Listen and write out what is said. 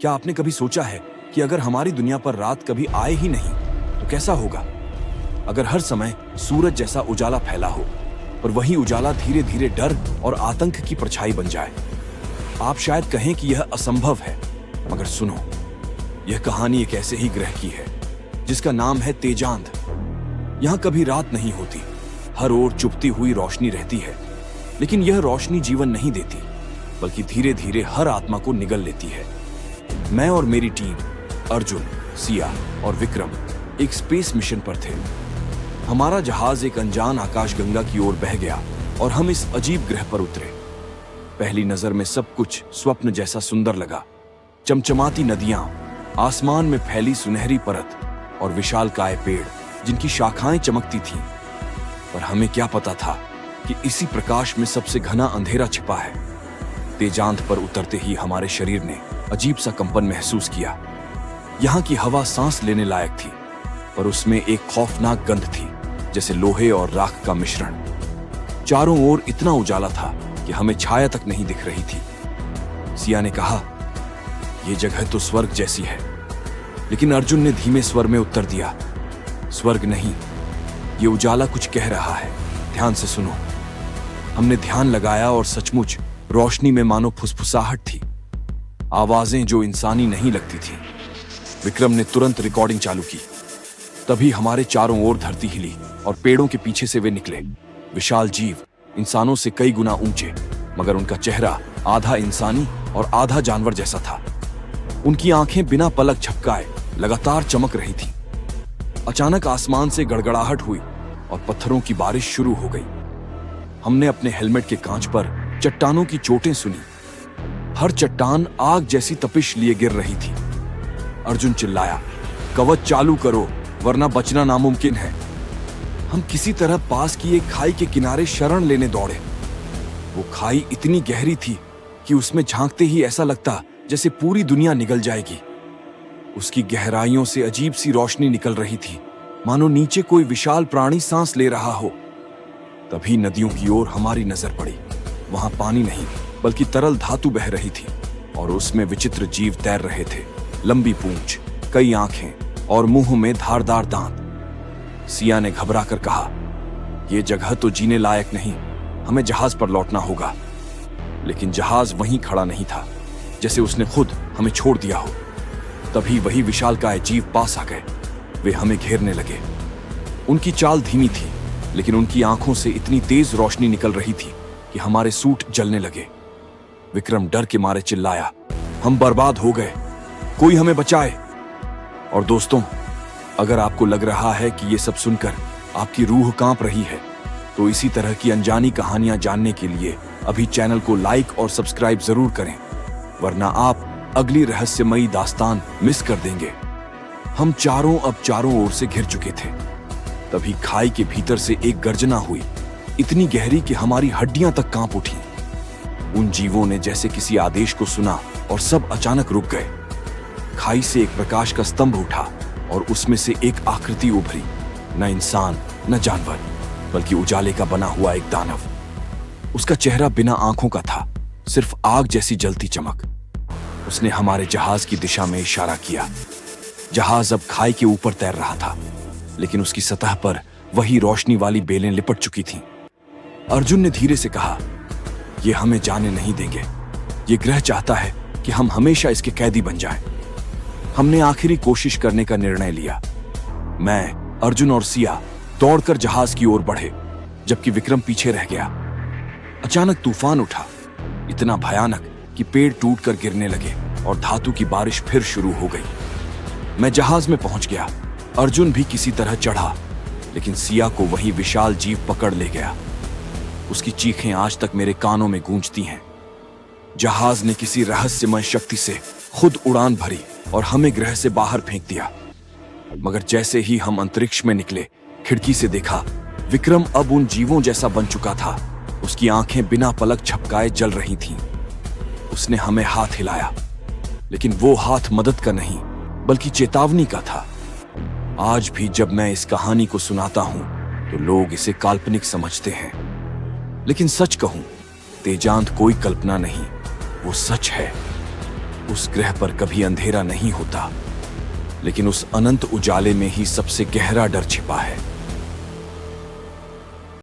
क्या आपने कभी सोचा है कि अगर हमारी दुनिया पर रात कभी आए ही नहीं तो कैसा होगा? अगर हर समय सूरज जैसा उजाला फैला हो, पर वही उजाला धीरे धीरे डर और आतंक की परछाई बन जाए। आप शायद कहें कि यह असंभव है, मगर सुनो, यह कहानी एक ऐसे ही ग्रह की है जिसका नाम है तेजांद। यहां कभी रात नहीं होती, हर ओर चुभती हुई रोशनी रहती है। लेकिन यह रोशनी जीवन नहीं देती, बल्कि धीरे धीरे हर आत्मा को निगल लेती है। मैं और मेरी टीम, अर्जुन, सिया और विक्रम, एक स्पेस मिशन पर थे। हमारा जहाज एक अनजान आकाशगंगा की ओर बह गया और हम इस अजीब ग्रह पर उतरे। पहली नजर में सब कुछ स्वप्न जैसा सुंदर लगा। चमचमाती नदियां, आसमान में फैली सुनहरी परत और विशालकाय पेड़ जिनकी शाखाएं चमकती थीं। पर हमें क्या पता था कि इसी प्रकाश में सबसे घना अंधेरा छिपा है। तेजांत पर उतरते ही हमारे शरीर ने अजीब सा कंपन महसूस किया। यहाँ की हवा सांस लेने लायक थी, पर उसमें एक खौफनाक गंध थी, जैसे लोहे और राख का मिश्रण। चारों ओर इतना उजाला था कि हमें छाया तक नहीं दिख रही थी। सिया ने कहा, यह जगह तो स्वर्ग जैसी है। लेकिन अर्जुन ने धीमे स्वर में उत्तर दिया, स्वर्ग नहीं, ये उजाला कुछ कह रहा है, ध्यान से सुनो। हमने ध्यान लगाया और सचमुच रोशनी में मानो फुसफुसाहट थी, आवाजें जो इंसानी नहीं लगती थीं। विक्रम ने तुरंत रिकॉर्डिंग चालू की। तभी हमारे चारों ओर धरती हिली और पेड़ों के पीछे से वे निकले। विशाल जीव, इंसानों से कई गुना ऊंचे, मगर उनका चेहरा आधा इंसानी और आधा जानवर जैसा था। उनकी आंखें बिना पलक झपकाए लगातार चमक रही थीं। अचानक आसमान से गड़गड़ाहट हुई और पत्थरों की बारिश शुरू हो गई। हमने अपने हेलमेट के कांच पर चट्टानों की चोटें सुनी। हर चट्टान आग जैसी तपिश लिए गिर रही थी। अर्जुन चिल्लाया, कवच चालू करो, वरना बचना नामुमकिन है। हम किसी तरह पास की एक खाई के किनारे शरण लेने दौड़े। वो खाई इतनी गहरी थी कि उसमें झांकते ही ऐसा लगता जैसे पूरी दुनिया निगल जाएगी। उसकी गहराइयों से अजीब सी रोशनी निकल रही थी, मानो नीचे कोई विशाल प्राणी सांस ले रहा हो। तभी नदियों की ओर हमारी नजर पड़ी। वहां पानी नहीं, बल्कि तरल धातु बह रही थी और उसमें विचित्र जीव तैर रहे थे। लंबी पूंछ, कई आंखें और मुंह में धारदार दांत। सिया ने घबराकर कहा, यह जगह तो जीने लायक नहीं, हमें जहाज पर लौटना होगा। लेकिन जहाज वहीं खड़ा नहीं था, जैसे उसने खुद हमें छोड़ दिया हो। तभी वही विशालकाय जीव पास आ गए। वे हमें घेरने लगे। उनकी चाल धीमी थी, लेकिन उनकी आंखों से इतनी तेज रोशनी निकल रही थी कि हमारे सूट जलने लगे। विक्रम डर के मारे चिल्लाया, हम बर्बाद हो गए, कोई हमें बचाए। और दोस्तों, अगर आपको लग रहा है कि ये सब सुनकर आपकी रूह कांप रही है, तो इसी तरह की अनजानी कहानियां जानने के लिए अभी चैनल को लाइक और सब्सक्राइब जरूर करें, वरना आप अगली रहस्यमयी दास्तान मिस कर देंगे। हम अब चारों ओर से घिर चुके थे। तभी खाई के भीतर से एक गर्जना हुई, इतनी गहरी कि हमारी हड्डियां तक कांप उठी। उन जीवों ने जैसे किसी आदेश को सुना और सब अचानक रुक गए। खाई से एक प्रकाश का स्तंभ उठा और उसमें से एक आकृति उभरी, न इंसान न जानवर, बल्कि उजाले का बना हुआ एक दानव। उसका चेहरा बिना आंखों का था, सिर्फ आग जैसी जलती चमक। उसने हमारे जहाज की दिशा में इशारा किया। जहाज अब खाई के ऊपर तैर रहा था, लेकिन उसकी सतह पर वही रोशनी वाली बेलें लिपट चुकी थीं। अर्जुन ने धीरे से कहा, यह हमें जाने नहीं देंगे। ये ग्रह चाहता है कि हम हमेशा इसके कैदी बन जाएं। हमने आखिरी कोशिश करने का निर्णय लिया। मैं, अर्जुन और सिया दौड़कर जहाज की ओर बढ़े, जबकि विक्रम पीछे रह गया। अचानक तूफान उठा, इतना भयानक कि पेड़ टूटकर गिरने लगे और धातु की बारिश फिर शुरू हो गई। मैं जहाज में पहुंच गया। अर्जुन भी किसी तरह चढ़ा, लेकिन सिया को वही विशाल जीव पकड़ ले गया। उसकी चीखें आज तक मेरे कानों में गूंजती हैं। जहाज ने किसी रहस्यमय शक्ति से खुद उड़ान भरी और हमें ग्रह से बाहर फेंक दिया। मगर जैसे ही हम अंतरिक्ष में निकले, खिड़की से देखा, विक्रम अब उन जीवों जैसा बन चुका था। उसकी आंखें बिना पलक झपकाए जल रही थीं। उसने हमें हाथ हिलाया, लेकिन वो हाथ मदद का नहीं, बल्कि चेतावनी का था। आज भी जब मैं इस कहानी को सुनाता हूं, तो लोग इसे काल्पनिक समझते हैं, लेकिन सच कहूं, तेजांत कोई कल्पना नहीं, वो सच है। उस ग्रह पर कभी अंधेरा नहीं होता, लेकिन उस अनंत उजाले में ही सबसे गहरा डर छिपा है।